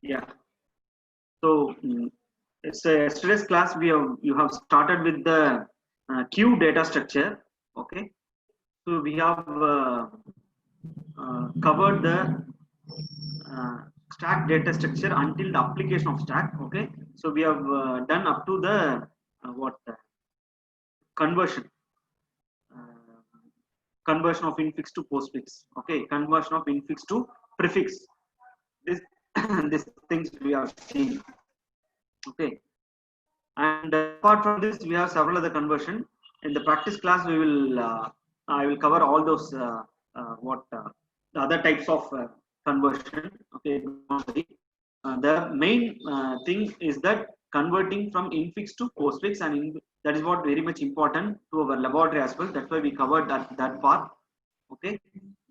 Yeah. So it's yesterday's class you have started with the queue data structure. Okay. So we have covered the stack data structure until the application of stack. Okay. So we have done up to the what conversion. Uh, Conversion of infix to postfix. Okay. Conversion of infix to prefix. This these things we have seen. Okay. And apart from this, we have several other conversion. In the practice class, I will cover all those the other types of conversion. Okay, the main thing is that converting from infix to postfix, and that is what very much important to our laboratory as well. That's why we covered that part. Okay,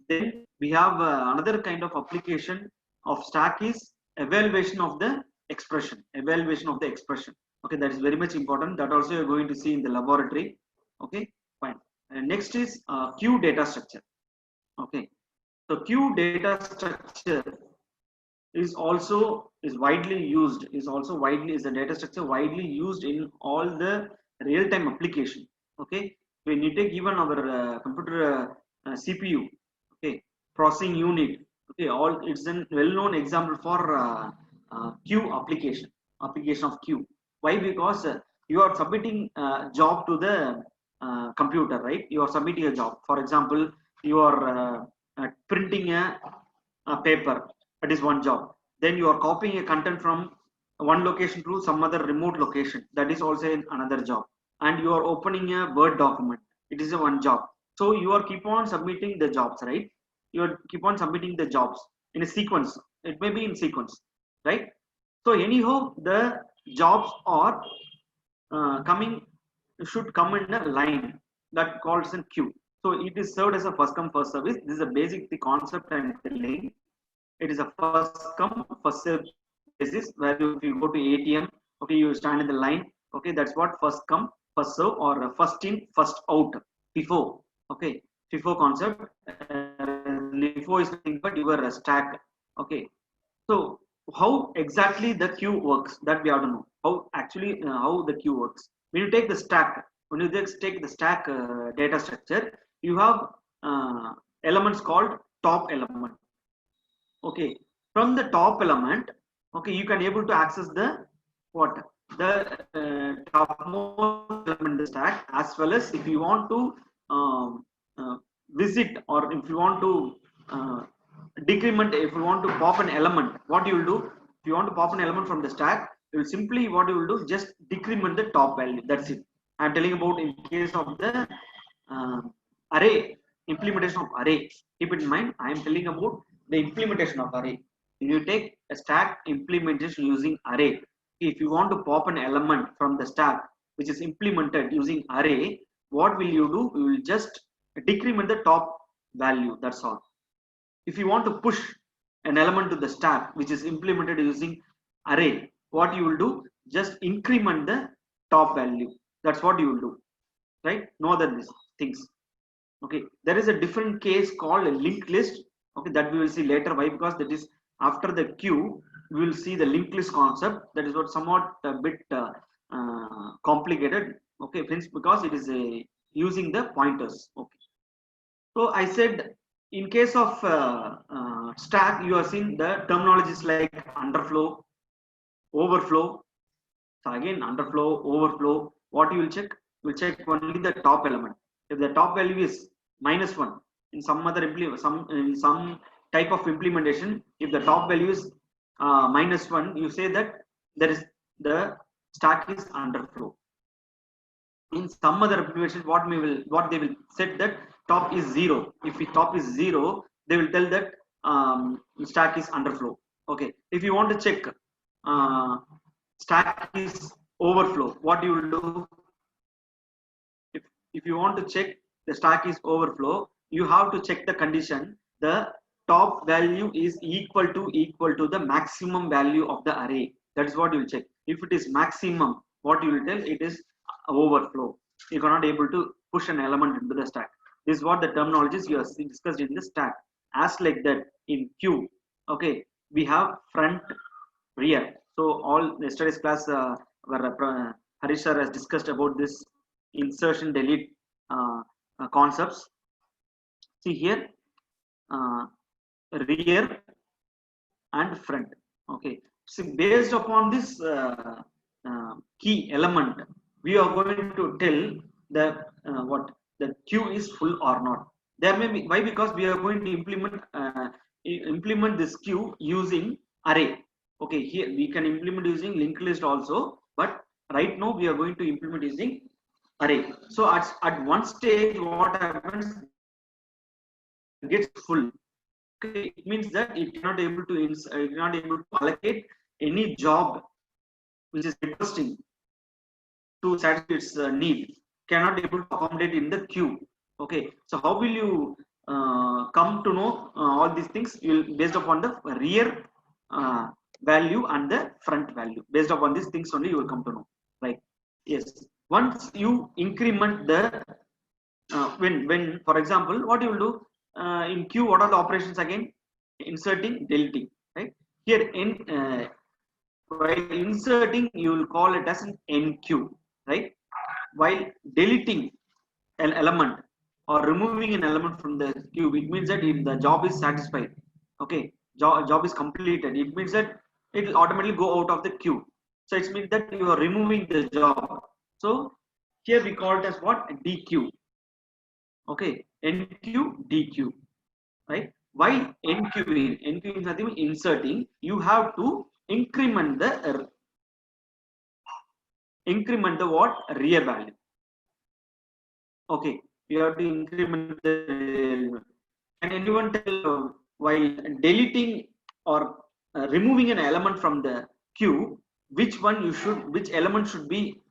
then we have another kind of application of stack is evaluation of the expression. Evaluation of the expression. Okay, that is very much important. That also you're going to see in the laboratory. Okay, fine. And next is queue data structure. Okay, so queue data structure is a data structure widely used in all the real-time application. Okay, when you take even our computer CPU, okay, processing unit, okay, all it's a well-known example for queue application of queue. Why? Because you are submitting job to the computer, right? You are submitting a job. For example, you are printing a paper. That is one job. Then you are copying a content from one location to some other remote location. That is also another job. And you are opening a Word document. It is a one job. So you are keep on submitting the jobs, right? You are keep on submitting the jobs in a sequence. It may be in sequence, right? So anyhow, the jobs are coming should come in a line that calls in queue. So it is served as a first come first service. This is a basic the concept I'm telling. It is a first come first serve basis where if you go to ATM, okay, you stand in the line. Okay, that's what first come first serve or first in first out. FIFO. Okay, FIFO concept. LIFO is nothing but your stack. Okay, so how exactly the queue works, that we have to know. How actually how the queue works. When you take the stack, when you just take the stack data structure, you have elements called top element. Okay, from the top element, okay, you can able to access the what the topmost element in the stack, as well as if you want to um, visit, or if you want to uh, decrement, if you want to pop an element, what you will do, if you want to pop an element from the stack, you will simply what you will do, just decrement the top value. That's it. I'm telling about in case of the uh, array, implementation of array. Keep it in mind, I am telling about the implementation of array. If you take a stack implementation using array, if you want to pop an element from the stack which is implemented using array, what will you do? You will just decrement the top value. That's all. If you want to push an element to the stack which is implemented using array, what you will do? Just increment the top value. That's what you will do, right? No other things. Okay, there is a different case called a linked list. Okay, that we will see later. Why? Because that is after the queue we will see the linked list concept. That is what somewhat a bit complicated. Okay, because it is a using the pointers. Okay, so I said in case of stack, you are seeing the terminologies like underflow, overflow. So again, underflow, overflow. What you will check? You will check only the top element. If the top value is -1 in some other some type of implementation, if the top value is -1, you say that there is the stack is underflow. In some other implementation, what they will set that top is 0. If the top is 0, they will tell that stack is underflow. Okay. If you want to check uh, stack is overflow, what you will do? If you want to check the stack is overflow, you have to check the condition the top value is equal to the maximum value of the array. That is what you will check. If it is maximum, what you will tell, it is overflow. You cannot able to push an element into the stack. This is what the terminologies you have discussed in the stack. As like that in queue, okay, we have front, rear. So all yesterday's class where Harish sir has discussed about this insertion delete concepts. See here, uh, rear and front. Okay, so based upon this key element, we are going to tell the what the queue is full or not. There may be, why? Because we are going to implement this queue using array. Okay, here we can implement using linked list also, but right now we are going to implement using array. So at one stage what happens, gets full. Okay, it means that it cannot able to it cannot able to allocate any job which is requesting to satisfy its need, cannot able to accommodate in the queue. Okay, so how will you come to know all these things? You will based upon the rear uh, value and the front value. Based upon these things only you will come to know, right? Yes, once you increment the when for example what you will do in queue, what are the operations again? Inserting, deleting, right? Here in while inserting you will call it as an enq, right? While deleting an element or removing an element from the queue, it means that if the job is satisfied, okay, job is completed, it means that it will automatically go out of the queue. So it means that you are removing the job. So here we call it as what? Dq. Okay, enq, dq, right? While enqueuing is nothing but inserting, you have to increment the what? Rear value. Okay, you have to increment the rear. Can anyone tell while deleting or removing an element from the queue, which element should be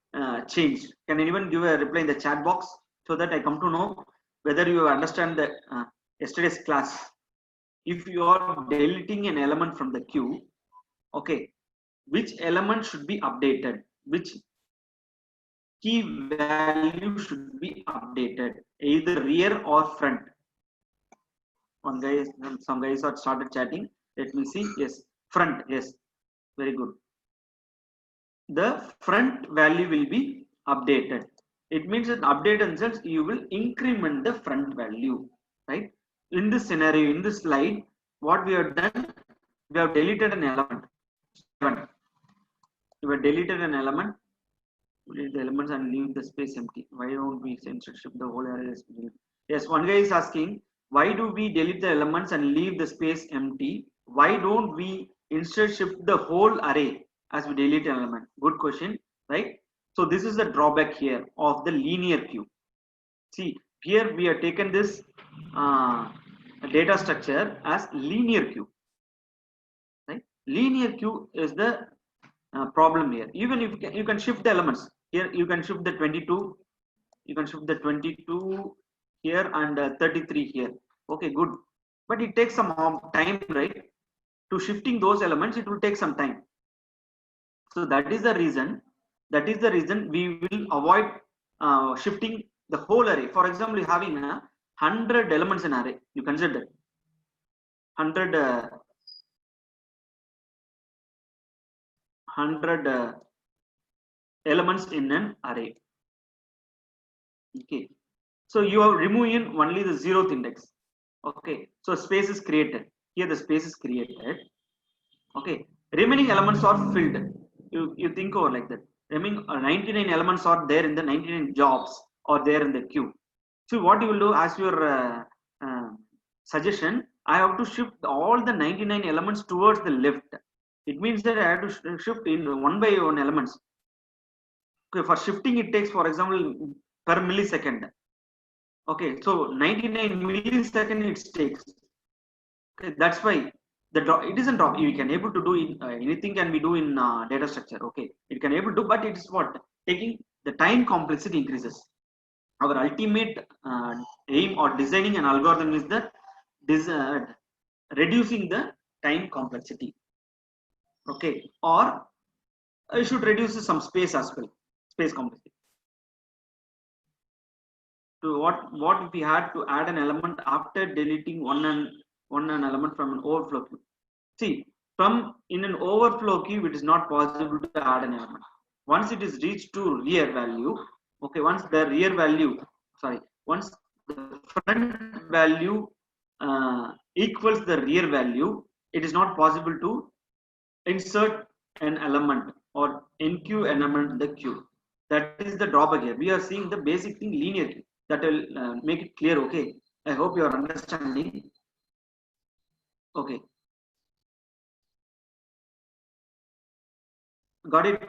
changed? Can anyone give a reply in the chat box so that I come to know whether you understand the yesterday's class? If you are deleting an element from the queue, okay, which element should be updated? Which key value should be updated? Either rear or front. One guy, some guys are started chatting. Let me see. Yes, front. Yes, very good. The front value will be updated. It means that update themselves, you will increment the front value, right? In this scenario, in this slide, what we have done, we have deleted an element. We have deleted an element. Delete the elements and leave the space empty. Why don't we insert shift the whole array? Yes, one guy is asking, why do we delete the elements and leave the space empty? Why don't we insert shift the whole array as we delete an element? Good question, right? So this is the drawback here of the linear queue. See, here we have taken this data structure as linear queue, right? Linear queue is the problem here. Even if you can shift the elements here, you can shift the 22, you can shift the 22 here and 33 here. Okay, good, but it takes some time, right? To shifting those elements, it will take some time. So that is the reason, we will avoid shifting the whole array. For example, having 100 elements in array, you consider 100 elements in an array. Okay, so you are removing only the 0th index. Okay, so space is created here, the space is created. Okay, remaining elements are filled. You think over like that. Remaining 99 elements are there in the 99 jobs or there in the queue. So what you will do as your suggestion, I have to shift all the 99 elements towards the left. It means that I have to shift in one by one elements. Okay, for shifting it takes, for example, per millisecond. Okay, so 99 millisecond it takes. Okay, that's why the drop, it isn't drop. You can able to do in anything can be do in data structure. Okay, it can able to, but it is what taking the time complexity increases. Our ultimate aim or designing an algorithm is that reducing the time complexity. Okay, or I should reduce some space as well, space complexity. To what if we had to add an element after deleting one element from an overflow queue? See, From in an overflow queue, it is not possible to add an element. Once it is reached to real value, okay, once the real value, sorry, once the front value equals the real value, it is not possible to insert an element or enqueue an element in the queue. That is the drawback here. We are seeing the basic thing linear queue. That will make it clear. Okay, I hope you are understanding. Okay, got it.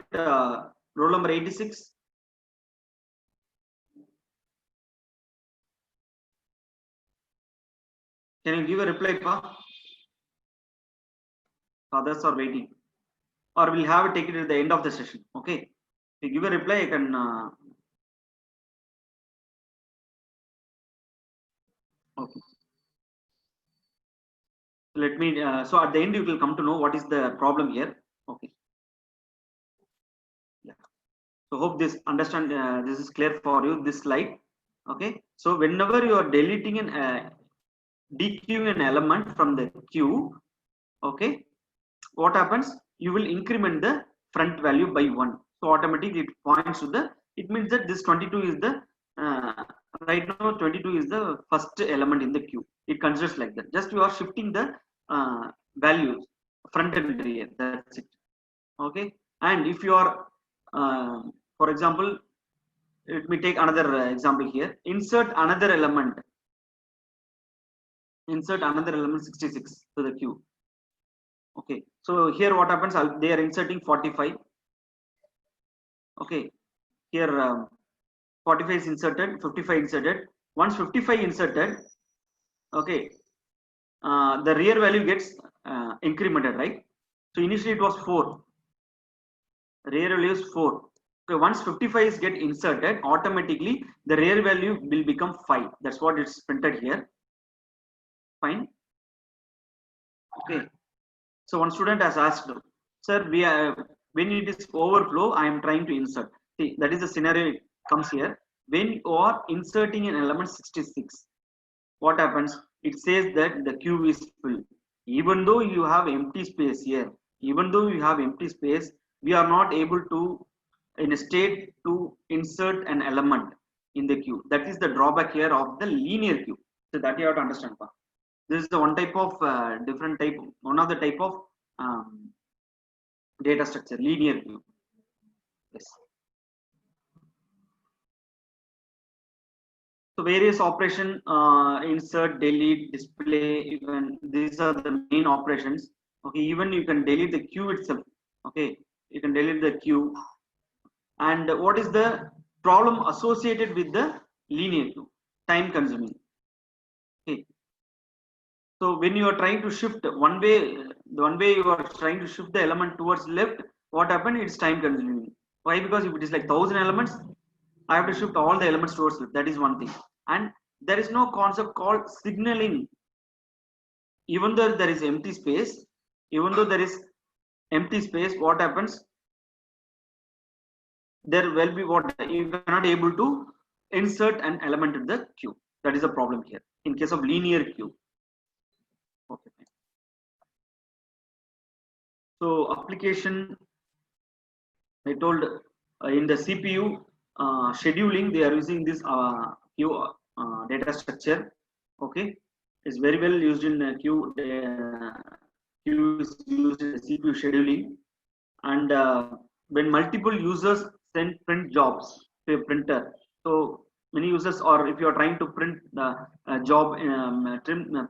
Roll number 86. Can you give a reply, Pa? Others are waiting, or we'll have it take it at the end of the session. Okay, if you give a reply, I can. Okay. Let me. So at the end, you will come to know what is the problem here. Okay. Yeah. So hope this understand. This is clear for you. This slide. Okay. So whenever you are deleting an dequeuing an element from the queue, okay, what happens? You will increment the front value by 1. So automatically it points to the, it means that this 22 is the right now 22 is the first element in the queue. It considers like that. Just you are shifting the values front and rear. That's it. Okay. And if you are for example, let me take another example here. Insert another element 66 to the queue. Okay, so here what happens, they are inserting 45. Okay, here 45 is inserted, 55 inserted. Once 55 inserted, okay, the rear value gets incremented, right? So initially it was 4, rear value is 4. Okay, once 55 is get inserted, automatically the rear value will become 5. That's what it's printed here. Fine. Okay. So one student has asked, sir, when it is overflow, I am trying to insert. See, that is the scenario comes here. When you are inserting an element 66, what happens? It says that the queue is full. Even though you have empty space here, even though you have empty space, we are not able to, in a state to insert an element in the queue. That is the drawback here of the linear queue. So that you have to understand. This is the one type of different type, one of the type of data structure, linear queue. Yes. So various operation, insert, delete, display, even these are the main operations. Okay, even you can delete the queue itself. Okay, you can delete the queue. And what is the problem associated with the linear queue? Time consuming. Okay. So when you are trying to shift one way, the one way you are trying to shift the element towards left, what happened? It's time consuming. Why? Because if it is like 1000 elements, I have to shift all the elements towards left. That is one thing. And there is no concept called signaling. Even though there is empty space, what happens? There will be what you are not able to insert an element in the queue. That is the problem here in case of linear queue. Okay. So application, I told in the CPU scheduling, they are using this queue data structure. Okay, it's very well used in queue. Queue is used in CPU scheduling, and when multiple users send print jobs to a printer, so many users, or if you are trying to print the job,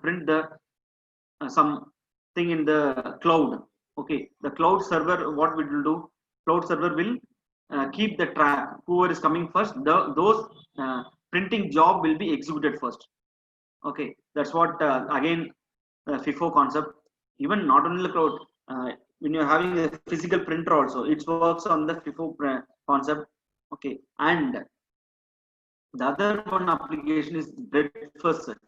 print the something in the cloud. Okay, the cloud server, what we will do? Cloud server will keep the track. Whoever is coming first, those printing job will be executed first. Okay, that's what again FIFO concept. Even not only the cloud, when you're having a physical printer also, it works on the FIFO concept. Okay, and the other one application is breadth first search.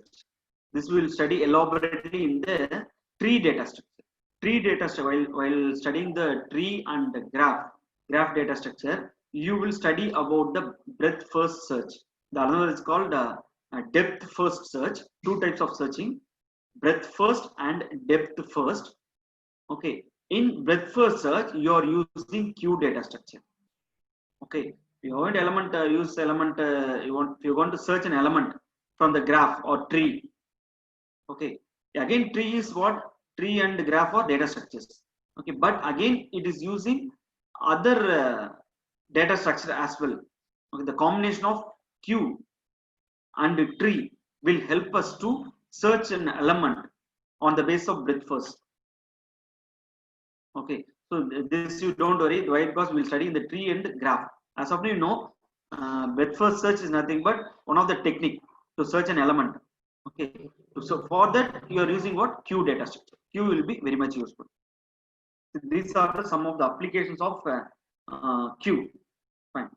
This we will study elaborately in the tree data structure. Tree data structure, while studying the tree and the graph data structure, you will study about the breadth first search. The other is called depth first search. Two types of searching: breadth first and depth first. Okay, in breadth first search, you are using queue data structure. Okay, you want element use element you want to search an element from the graph or tree. Okay, again tree is what, tree and graph or data structures. Okay, but again it is using other data structure as well. Okay, the combination of queue and tree will help us to search an element on the basis of breadth first. Okay, so this you don't worry. Why? Because we'll study in the tree and graph. As of now, you know, breadth first search is nothing but one of the technique to search an element. Okay, so for that you are using what, queue data structure. Queue will be very much useful. So these are some of the applications of queue. Fine.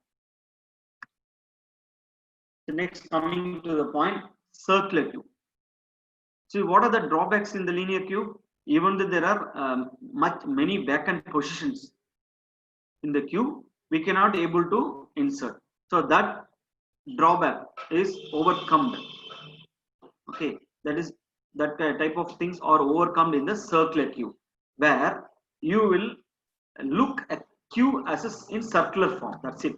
So next, coming to the point, circular queue. See, what are the drawbacks in the linear queue? Even though there are many vacant positions in the queue, we cannot able to insert. So that drawback is overcome. Okay, that is that type of things are overcome in the circular queue, where you will look at queue as in circular form. That's it.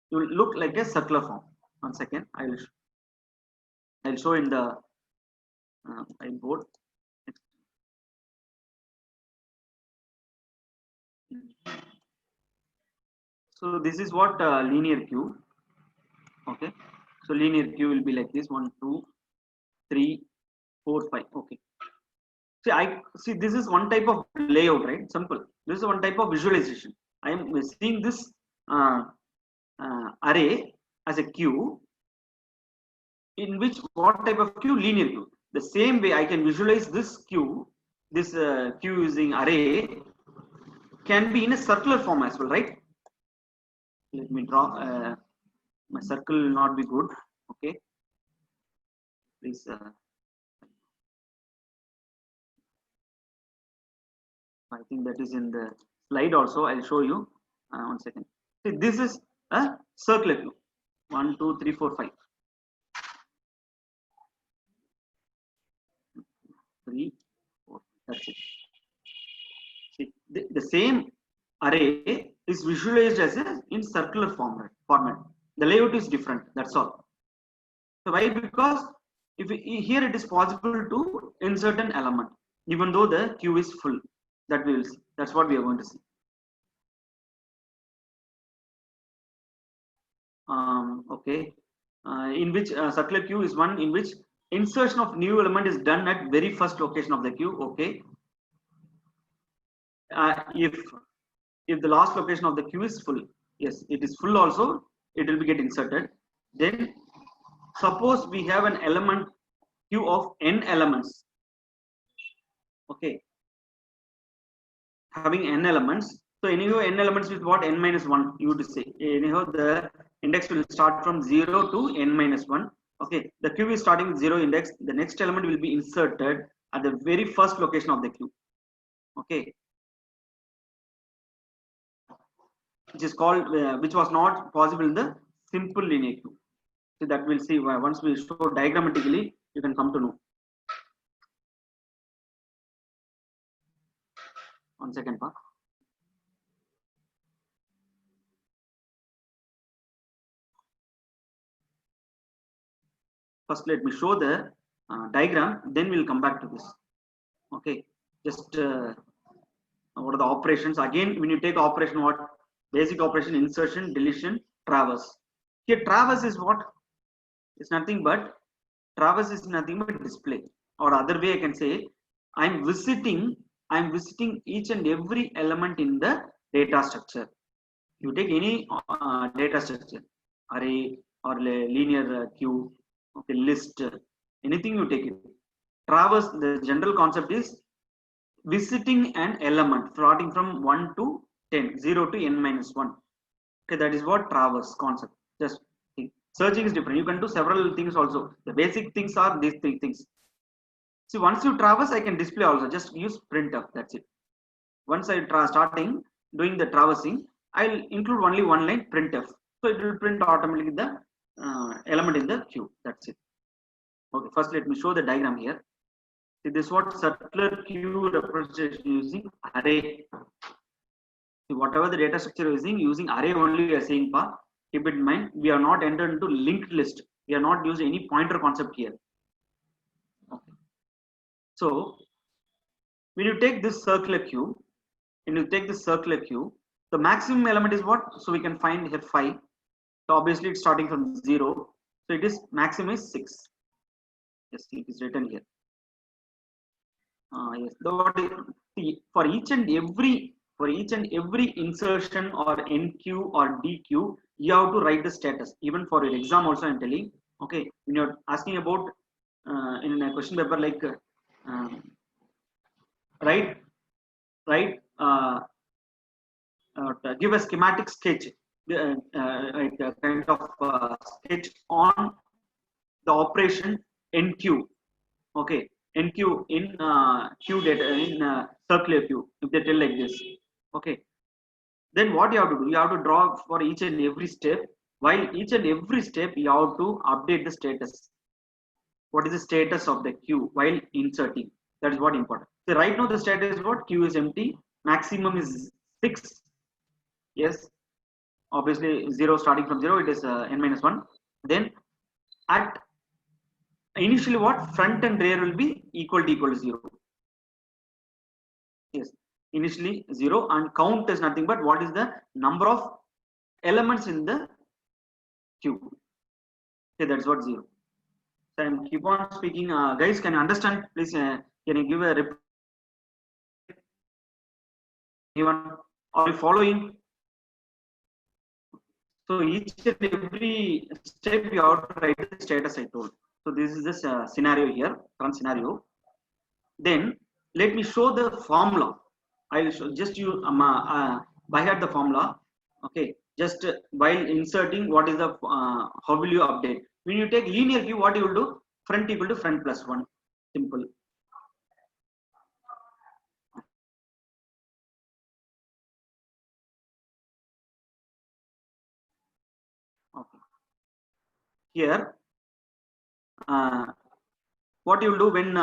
You will look like a circular form. 1 second, I'll show in the board. So this is what linear queue. Okay, so linear queue will be like this: 1, 2, 3, 4, 5. Okay. See, I see this is one type of layout, right? Simple. This is one type of visualization. I am seeing this array as a queue, in which what type of queue? Linear queue. The same way I can visualize this queue, this queue using array can be in a circular form as well, right? Let me draw. My circle will not be good. Okay, please. I think that is in the slide also. I'll show you. 1 second. See, this is a circular queue. 1, 2, 3, 4, 5. 3, 4. That's it. See, the same array is visualized as in circular format. The layout is different. That's all. So why? Because here it is possible to insert an element, even though the queue is full. That we will see. That's what we are going to see. Okay, in which circular queue is one in which insertion of new element is done at very first location of the queue. Okay, if the last location of the queue is full, yes, it is full also, it will be get inserted. Then suppose we have an element queue of n elements. Okay, having n elements. So anyhow, n elements with what, n minus 1, you would say. Anyhow, the index will start from 0 to n minus 1. Okay, the queue is starting with 0 index. The next element will be inserted at the very first location of the queue. Okay, which is called which was not possible in the simple linear queue. So that we'll see once we show diagrammatically, you can come to know. 1 second, pa. First, let me show the diagram, then we'll come back to this. Okay, just what are the operations? Again, when you take operation, what? Basic operation: insertion, deletion, traverse. Here, traverse is what? It's nothing but display. Or other way I can say, I'm visiting each and every element in the data structure. You take any data structure, array or linear queue, okay, list, anything you take it. Traverse, the general concept is visiting an element starting from 1 to 10, 0 to n minus 1. Okay, that is what traverse concept. Just searching is different. You can do several things also. The basic things are these three things. See, once you traverse, I can display also. Just use printf. That's it. Once I starting doing the traversing, I'll include only one line printf. So it will print automatically the element in the queue. That's it. Okay. First, let me show the diagram here. See, this is what circular queue representation using array. See, whatever the data structure using array only we are saying, keep it in mind, we are not entered into linked list. We are not using any pointer concept here. Okay. So when you take this circular queue, the maximum element is what? So we can find here 5. So obviously it's starting from 0. So it is maximum is 6. Yes, it is written here. Yes, for each and every insertion or NQ or DQ, you have to write the status. Even for your exam also I'm telling. Okay, when you're asking about in a question paper like write give a schematic sketch, like a kind of sketch on the operation NQ. Okay, NQ in Q data in circular queue. If they tell like this, okay, then what you have to do? You have to draw for each and every step. While each and every step, you have to update the status. What is the status of the queue while inserting? That is what important. So right now the status is what? Queue is empty. Maximum is 6. Yes, obviously 0 starting from 0. It is n-1. Then at initially what? Front and rear will be equal to 0. Yes, initially 0, and count is nothing but what is the number of elements in the queue. Okay, that's what 0. So I'm keep on speaking. Guys, can you understand? Please, can you give a reply? Anyone? Are you following? So each and every step you have to write the status I told. So this is this scenario here, current scenario. Then let me show the formula. I will show just you by heart the formula. Okay, just while inserting, what is the how will you update? When you take linear queue, what you will do? Front equal to front plus 1. Simple. Okay. Here, what you will do when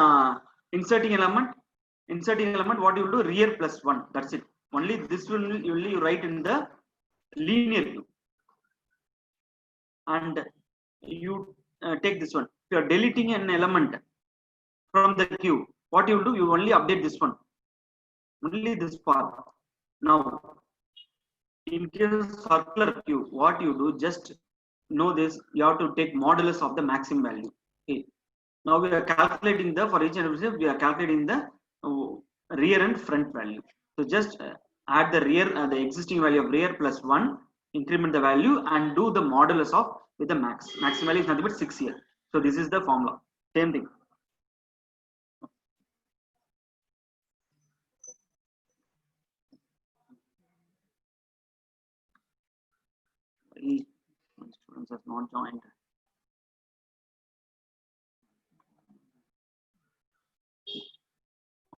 inserting element? What you will do? Rear plus 1. That's it. Only this will you write in the linear queue, and you take this one. If you are deleting an element from the queue, what you will do? You only update this one, only this part. Now, in case of circular queue, what you do? Just know this. You have to take modulus of the maximum value. Okay. Now we are calculating the for each and every step. We are calculating the rear and front value. So just add the rear, the existing value of rear plus 1, increment the value, and do the modulus of with the max. Maximum value is nothing but 6 here. So this is the formula. Same thing. Students have not joined.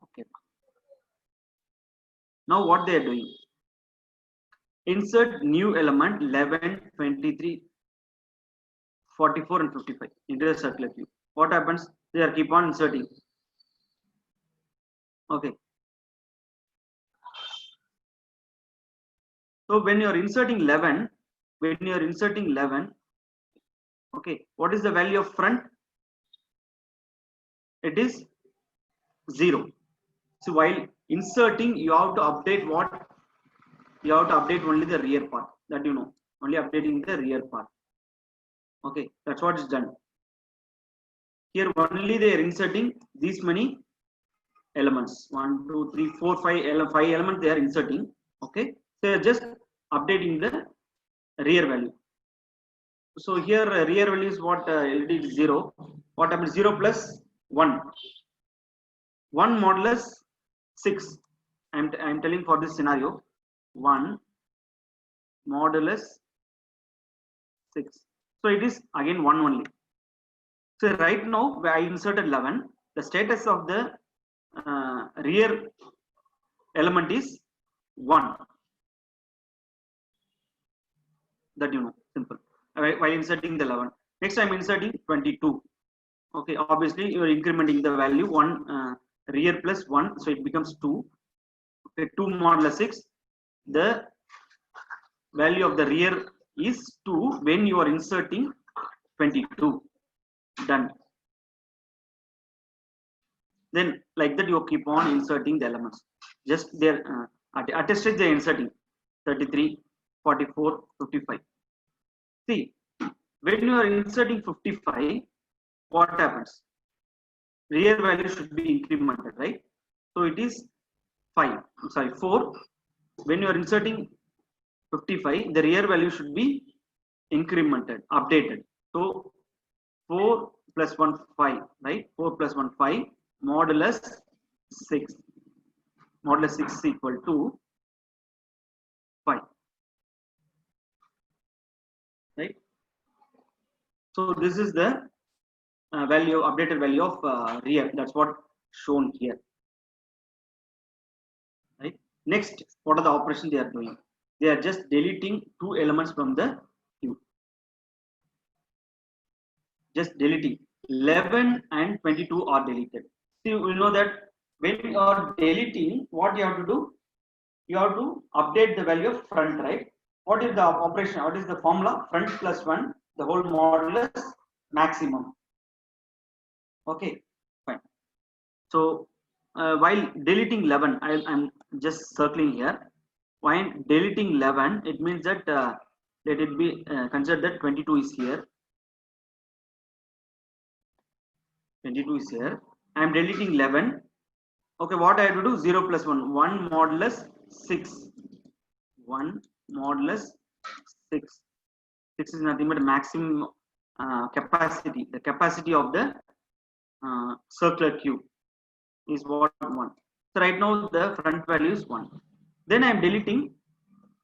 Okay. Now what they are doing? Insert new element 11, 23, 44 and 55 into the circular queue. What happens? They are keep on inserting. Okay. So when you are inserting 11, okay, what is the value of front? It is 0. So while inserting, you have to update what? You have to update only the rear part. That you know, only updating the rear part. Okay, that's what is done. Here only they are inserting these many elements. 1, 2, 3, 4, 5, 5 elements they are inserting. Okay, they are just updating the rear value. So here rear value is what? It is 0. What happens? 0 plus 1. 1 modulus 6. I'm telling for this scenario. 1 modulus 6. So it is again 1 only. So right now I inserted 11. The status of the rear element is 1. That you know, simple. While inserting the 11. Next I'm inserting 22. Okay, obviously you are incrementing the value 1 rear plus 1, so it becomes 2. Okay, 2 modulus 6. The value of the rear is 2 when you are inserting 22. Done. Then like that you keep on inserting the elements. Just there at a stage they are inserting 33, 44, 55. See, when you are inserting 55, what happens? Rear value should be incremented, right? So it is 4. When you are inserting 55, the rear value should be incremented, updated. So 4 plus 1, 5, right? 4 plus 1, 5, modulus 6. Modulus 6 is equal to 5, right? So this is the updated value of rear. That's what shown here, right? Next, what are the operations they are doing? They are just deleting 2 elements from the queue. Just deleting 11 and 22 are deleted. See, we know that when you are deleting, what you have to do? You have to update the value of front, right? What is the operation? What is the formula? Front plus 1, the whole modulus maximum. Okay, fine. So while deleting 11, I'm just circling here. While deleting 11, it means that let it be considered that 22 is here. 22 is here. I am deleting 11. Okay, what I have to do? 0 plus 1. 1 modulus 6. 1 modulus 6. 6 is nothing but maximum capacity. The capacity of the circular cube is what 1. So right now the front value is 1. Then I am deleting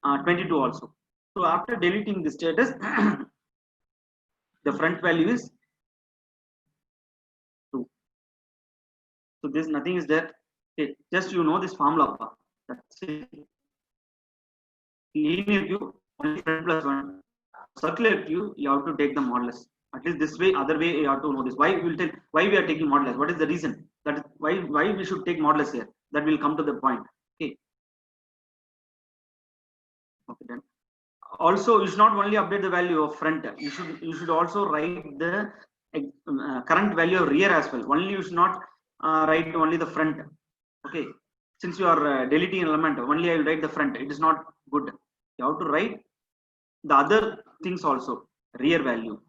22 also. So after deleting the status, the front value is 2. So this nothing is there. Okay, just you know this formula. That's it. Linear cube only front plus 1. Circular cube you have to take the modulus. At least this way, other way you have to know this. Why we will tell why we are taking modulus. What is the reason? That is why we should take modulus here. That will come to the point. Okay. Okay then. Also, you should not only update the value of front. You should also write the current value of rear as well. Only you should not write only the front. Okay. Since you are deleting an element, only I will write the front. It is not good. You have to write the other things also, rear value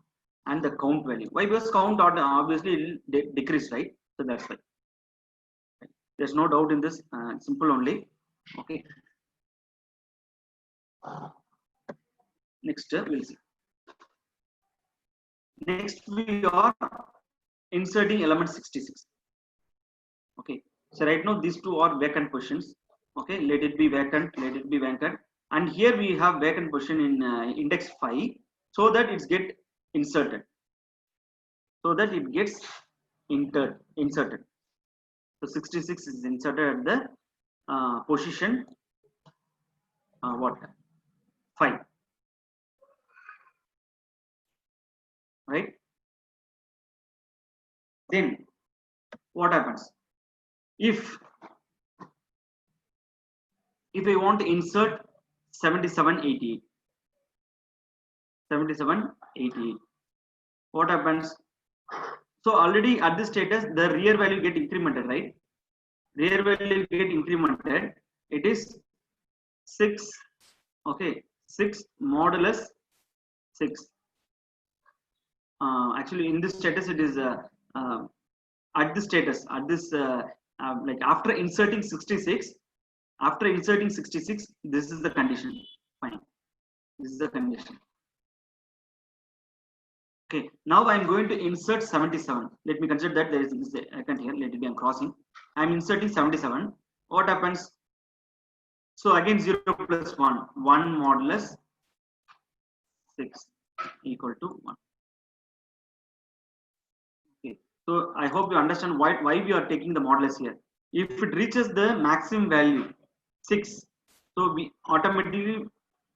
and the count value. Why? Because count obviously will decrease, right? So that's why. There's no doubt in this. Simple only. Okay. Next we'll see. Next we are inserting element 66. Okay. So right now these two are vacant positions. Okay. Let it be vacant. Let it be vacant. And here we have vacant position in index 5, so that it's get inserted. So that it gets inserted. So 66 is inserted at the position what 5, right? Then what happens if I want to insert 7788? What happens? So already at this status the rear value get incremented, right? Rear value get incremented. It is 6. Okay, 6 modulus 6. Actually in this status it is at this status, at this like after inserting 66, this is the condition. Fine, this is the condition. Okay, now I'm going to insert 77. Let me consider that there is this icon here. Let it be, I'm crossing. I'm inserting 77. What happens? So again 0 plus 1. 1 modulus 6 equal to 1. Okay, so I hope you understand why we are taking the modulus here. If it reaches the maximum value 6, so we automatically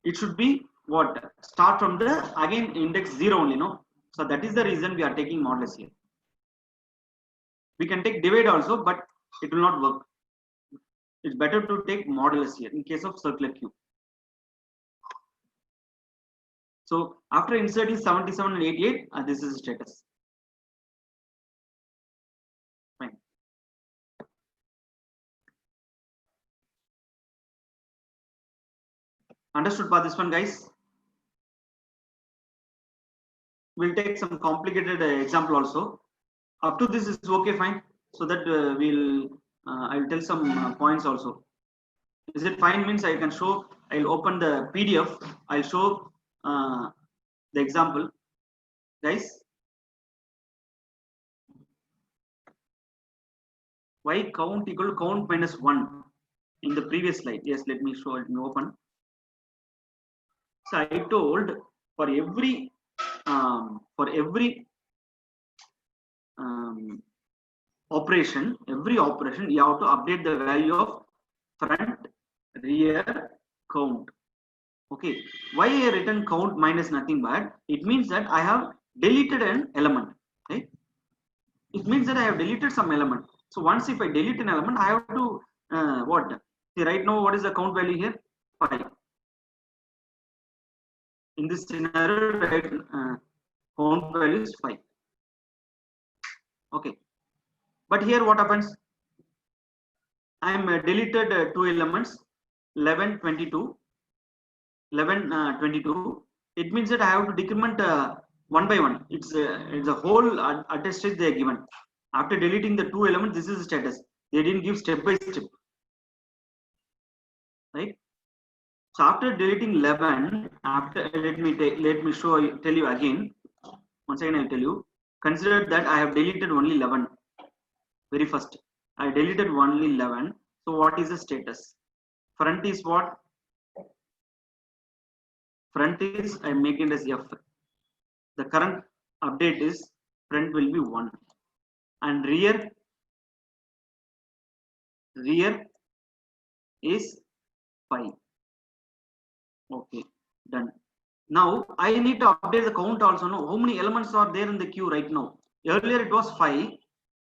it should be what? Start from the again index 0 only, no? So that is the reason we are taking modulus here. We can take divide also, but it will not work. It's better to take modulus here in case of circular queue. So after inserting 77 and 88, this is status. Fine. Understood by this one, guys? We'll take some complicated example also. Up to this is okay, fine. So that I'll tell some points also. Is it fine? Means I can show. I'll open the PDF. I'll show the example, guys. Why count equal to count minus 1 in the previous slide? Yes, let me show it. Let me open. So I told for every operation, every operation you have to update the value of front, rear, count. Okay, why I written count minus nothing but it means that I have deleted an element. Okay, it means that I have deleted some element. So once if I delete an element, I have to what? See, right now what is the count value here? 5. In this scenario, right, count value is 5. Okay, but here what happens? I am deleted 2 elements, 11, 22. 11, 22. It means that I have to decrement one by one. It's a whole attested they are given. After deleting the 2 elements, this is the status. They didn't give step by step, right? So after deleting 11, after let me tell you again. Once again, I'll tell you. Consider that I have deleted only 11. Very first, I deleted only 11. So what is the status? Front is what? Front is I'm making it as F. The current update is front will be 1 and rear is 5. Okay, done. Now I need to update the count also. Know how many elements are there in the queue right now. Earlier it was 5.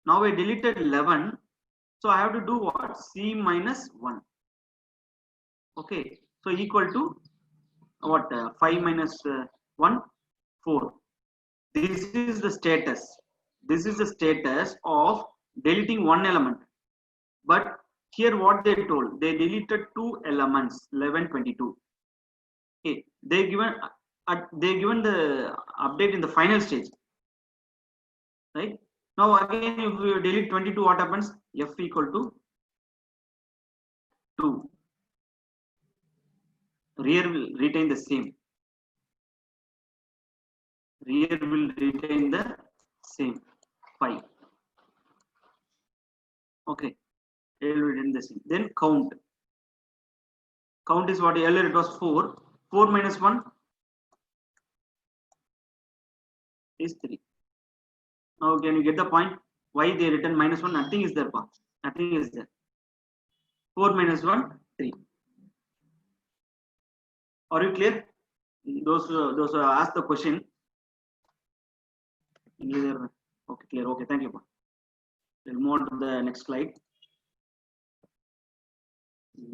Now I deleted 11. So I have to do what? C minus 1. Okay, so equal to what? 5 minus 1, 4. This is the status. This is the status of deleting one element. But here what they told, they deleted 2 elements, 11, 22. Okay, they given the update in the final stage, right? Now again, if you delete 22, what happens? F equal to 2. Rear will retain the same. Rear will retain the same 5. Okay, rear will retain the same. Then count. Count is what earlier it was 4. 4 minus 1 is 3. Now can you get the point? Why they written minus 1? Nothing is there. Nothing is there. 4 minus 1, 3. Are you clear? Those who asked the question. Either, okay, clear. Okay, thank you. We'll move on to the next slide.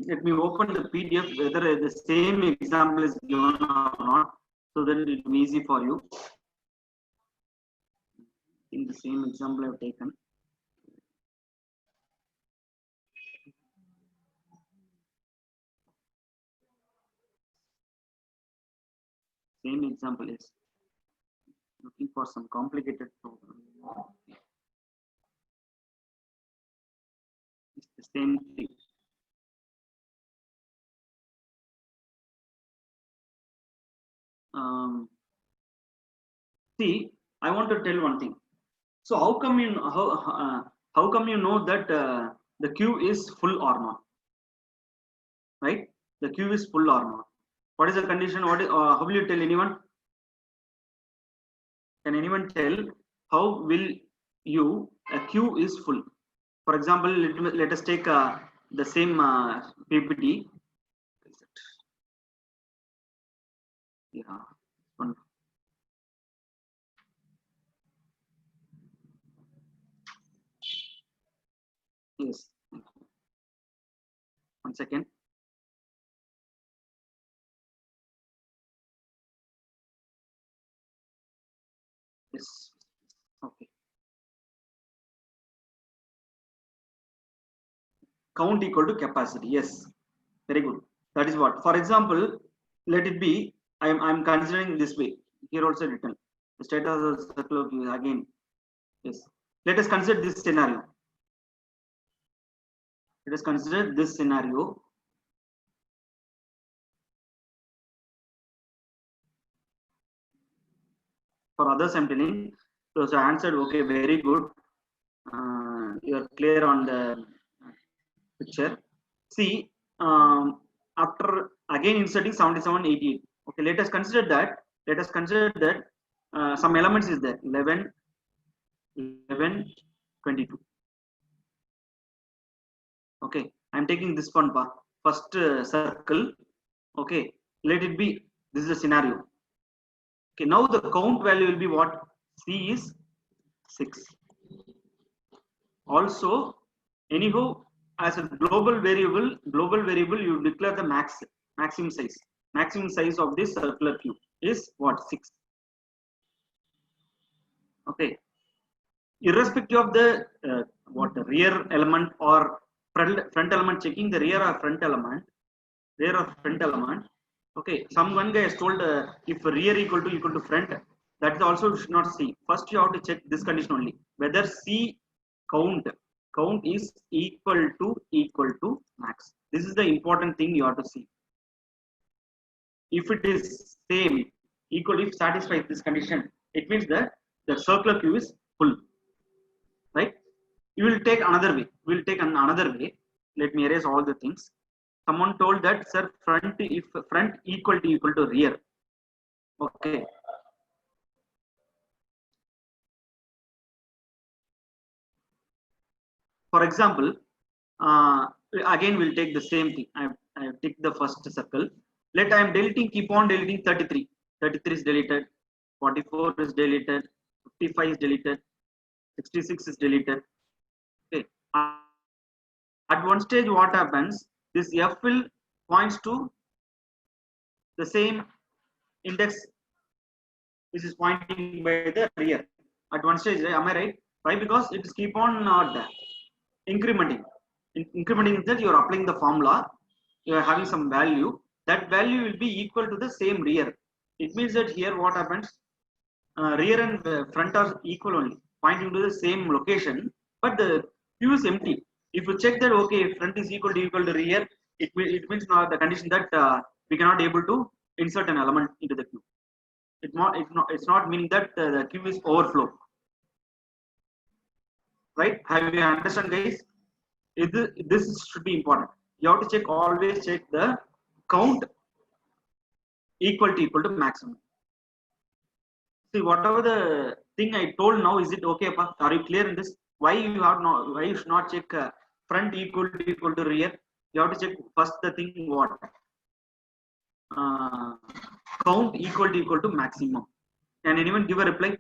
Let me open the PDF whether the same example is given or not, so that it will be easy for you. In the same example I've taken. Same example is looking for some complicated program. It's the same thing. See, I want to tell one thing. So how come you how come you know that the queue is full or not? Right? The queue is full or not? What is the condition? What is, how will you tell anyone? Can anyone tell how will you a queue is full? For example, let us take the same PPT. Yeah, one. Yes. One second. Yes. Okay. Count equal to capacity. Yes. Very good. That is what. For example, let it be. I'm considering this way. Here also written. The status of the circular queue again. Yes. Let us consider this scenario. Let us consider this scenario. For others, I'm telling. So I answered. Okay. Very good. You are clear on the picture. See, after again inserting 77, 88. Okay, let us consider that. Let us consider that some elements is there 11, 11, 22. Okay, I'm taking this one first circle. Okay, let it be. This is a scenario. Okay, now the count value will be what? C is 6. Also, anyhow, as a global variable, you declare the maximum size. Maximum size of this circular cube is what? 6. Okay. Irrespective of the what the rear element or front element, checking the rear or front element, Okay, some one guy has told if rear equal to front, that is also should not see. First, you have to check this condition only whether C count is equal to max. This is the important thing you have to see. If it is same equal, if satisfies this condition, it means that the circular queue is full, right? You will take another way. We will take another way. Let me erase all the things. Someone told that sir, if front equal to rear. Okay. For example, again we'll take the same thing. I take the first circle. Let I am deleting, keep on deleting 33. 33 is deleted. 44 is deleted. 55 is deleted. 66 is deleted. Okay. At one stage, what happens? This F will points to the same index which is pointing by the rear. At one stage, am I right? Why? Because it is keep on incrementing. Incrementing is that you are applying the formula, you are having some value. That value will be equal to the same rear. It means that here what happens? Rear and front are equal only, pointing to the same location, but the queue is empty. If you check that, okay, front is equal to rear, it means now the condition that we cannot able to insert an element into the queue. It's not meaning that the queue is overflow, right? Have you understand, guys? This should be important. You have to check, always check the count equal to maximum. See, whatever the thing I told now, is it okay, pa? Are you clear in this? Why you have not? Why you should not check front equal to rear? You have to check first the thing what count equal to maximum. Can anyone give a reply?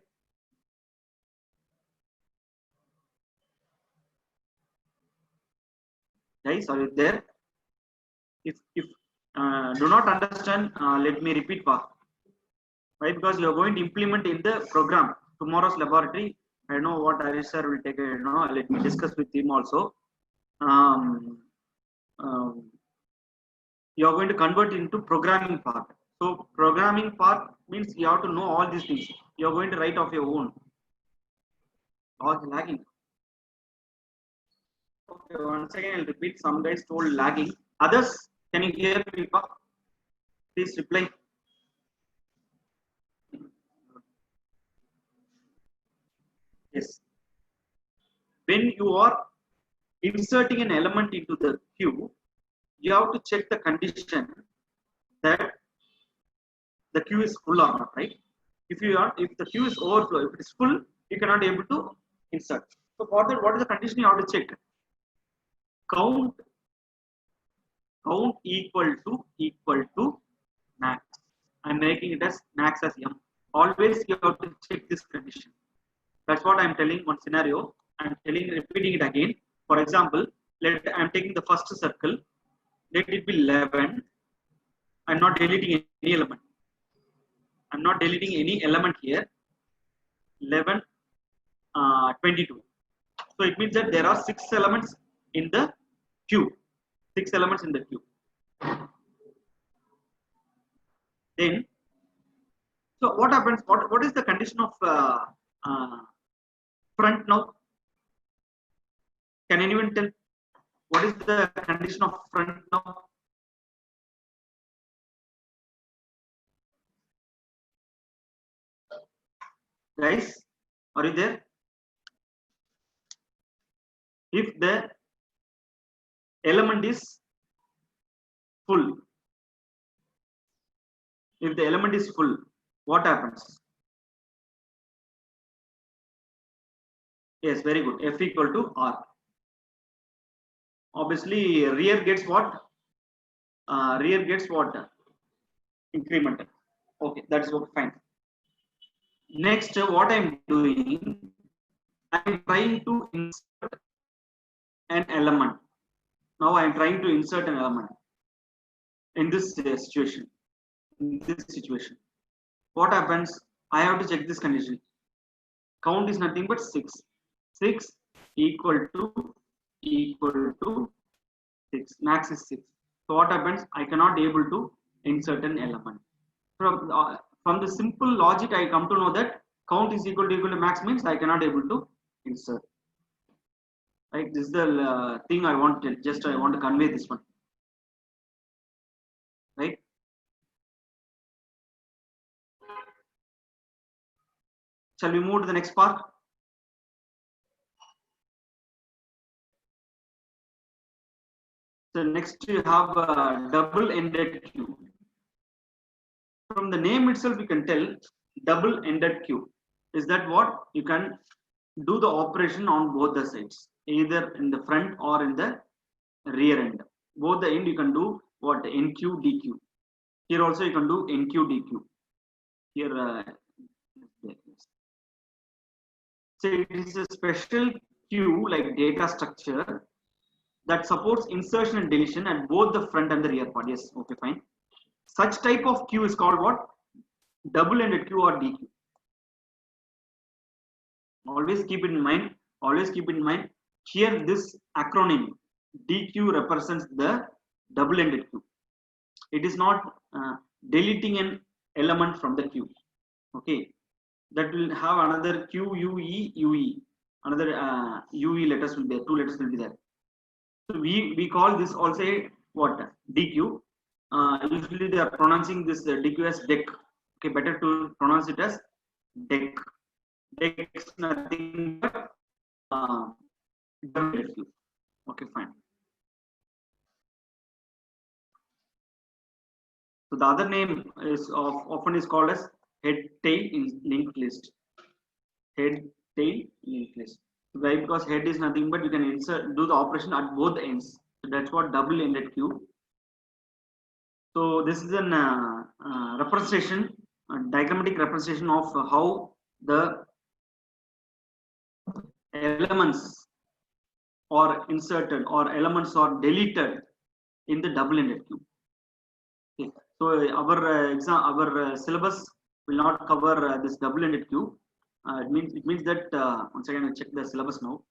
Guys, are you there? If do not understand, let me repeat, pa. Why? Because you are going to implement in the program tomorrow's laboratory. I know what Harish sir will take. Let me discuss with him also. You are going to convert into programming part. So programming part means you have to know all these things. You are going to write off your own. Or lagging. Okay, once again I'll repeat. Some guys told lagging. Others, can you hear me? Please reply. Yes. When you are inserting an element into the queue, you have to check the condition that the queue is full or not, right? If the queue is overflow, if it is full, you cannot able to insert. So for that, what is the condition you have to check? Count equal to max. I'm making it as max as m. Always you have to check this condition. That's what I'm telling one scenario. I'm repeating it again. For example, I'm taking the first circle, let it be 11. I'm not deleting any element. I'm not deleting any element here. 11, 22. So it means that there are 6 elements in the queue. 6 elements in the queue. Then, so what happens? What is the condition of front now? Can anyone tell what is the condition of front now? Guys, are you there? If the element is full, if the element is full, what happens? Yes, very good. F equal to R. Obviously, rear gets what? Rear gets what? Incremental. Okay, that's okay, fine. Next, what I'm doing, I'm trying to insert an element. Now I'm trying to insert an element in this situation. In this situation, what happens? I have to check this condition. Count is nothing but 6. 6 equal to 6. Max is 6. So what happens? I cannot able to insert an element. From the simple logic, I come to know that count is equal to max means I cannot able to insert. Right? This is the thing I want to just I want to convey this one. Right? Shall we move to the next part? So next you have a double-ended queue. From the name itself, you can tell double-ended queue. Is that what? You can do the operation on both the sides, either in the front or in the rear end. Both the end you can do what? NQ, DQ. Here also you can do NQ, DQ. Here, so it is a special queue like data structure that supports insertion and deletion at both the front and the rear part. Yes, okay, fine. Such type of queue is called what? Double-ended queue or DQ. Always keep it in mind. Always keep it in mind. Here, this acronym DQ represents the double-ended queue. It is not deleting an element from the queue. Okay, that will have another Q, U, E, U, E. Another UE letters will be there. 2 letters will be there. So we call this also what? DQ. Usually they are pronouncing this DQ as deck. Okay, better to pronounce it as deck. Deck is nothing but double-ended queue. Okay, fine. So the other name is often is called as head tail in linked list. Head tail linked list. Why? Because head is nothing but you can insert do the operation at both ends. So that's what double-ended queue. So this is an representation, a diagrammatic representation of how the elements are inserted or elements are deleted in the double-ended queue. Okay. So our syllabus will not cover this double-ended queue. It means that once again I check the syllabus now.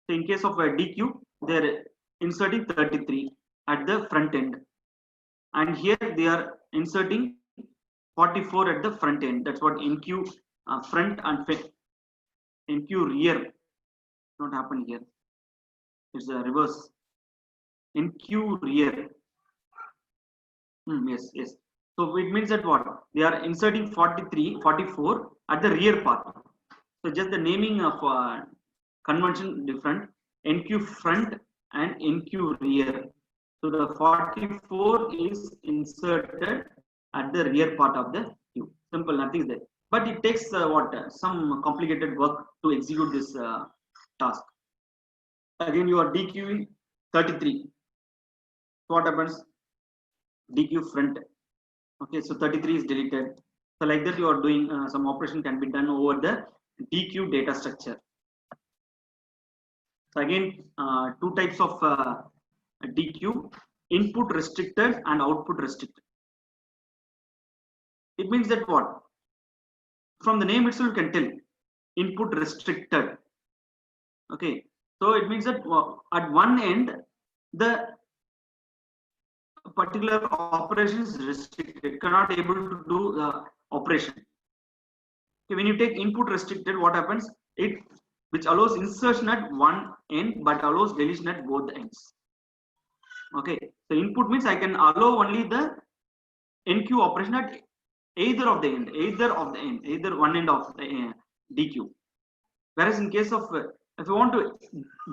So in case of a DQ, they're inserting 33 at the front end, and here they are inserting 44 at the front end. That's what NQ front and NQ rear. Not happen here. It's a reverse. NQ rear. Yes, yes. So it means that what? They are inserting 43, 44 at the rear part. So just the naming of convention different. NQ front and NQ rear. So the 44 is inserted at the rear part of the queue. Simple, nothing is there. But it takes some complicated work to execute this task. Again, you are DQing 33. So what happens? DQ front. Okay, so 33 is deleted. So like that, you are doing some operation can be done over the DQ data structure. So again, two types of DQ: input restricted and output restricted. It means that what? From the name itself, you can tell input restricted. Okay, so it means that at one end the particular operation is restricted, cannot able to do the operation. Okay, when you take input restricted, what happens? It which allows insertion at one end but allows deletion at both ends. Okay, so input means I can allow only the NQ operation at either of the end, either one end of the DQ. Whereas in case of if you want to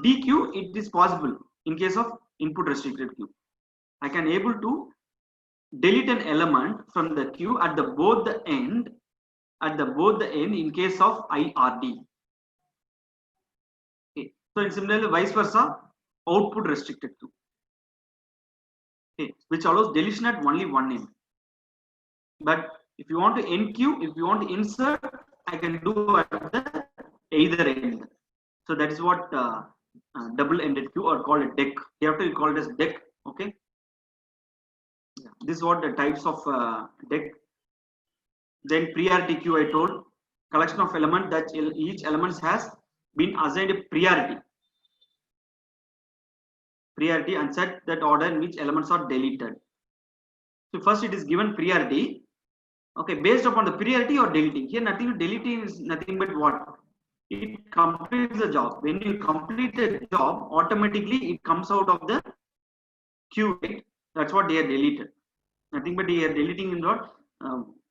DQ, it is possible in case of input restricted queue. I can able to delete an element from the queue at the both the end in case of IRD. Okay, so it's similarly vice versa, output restricted queue. Okay, which allows deletion at only one end. But if you want to NQ, if you want to insert, I can do at the either end. So that is what double-ended queue or call it deck. You have to call it as deck. Okay. This is what the types of deck. Then priority queue, I told, collection of element that each element has been assigned a priority and set that order in which elements are deleted. So first it is given priority. Okay, based upon the priority or deleting. Here nothing, deleting is nothing but what? It completes the job. When you complete the job, automatically it comes out of the queue, right? That's what they are deleted. Nothing but they are deleting in what?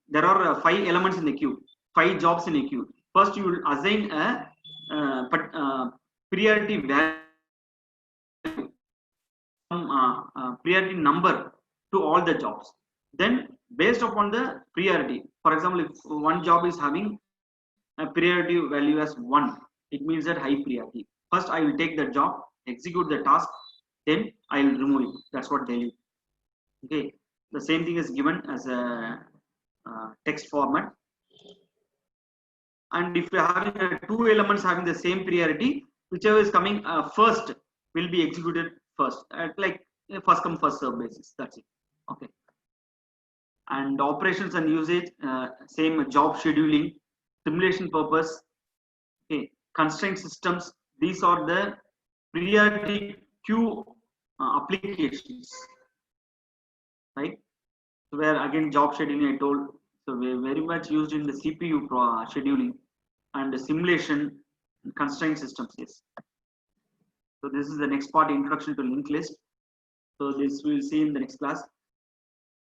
There are 5 elements in the queue, 5 jobs in a queue. First you will assign a priority value, priority number to all the jobs. Then based upon the priority, for example, if one job is having a priority value as 1, it means that high priority. First I will take the job, execute the task, then I will remove it. That's what delete. Okay, the same thing is given as a text format. And if you are having 2 elements having the same priority, whichever is coming first will be executed first, like first come first serve basis. That's it. Okay. And operations and usage, same job scheduling, simulation purpose, okay, constraint systems. These are the priority queue applications, right? So where again job scheduling I told, so we're very much used in the CPU scheduling and the simulation constraint systems. Yes. So this is the next part, introduction to linked list. So this we'll see in the next class.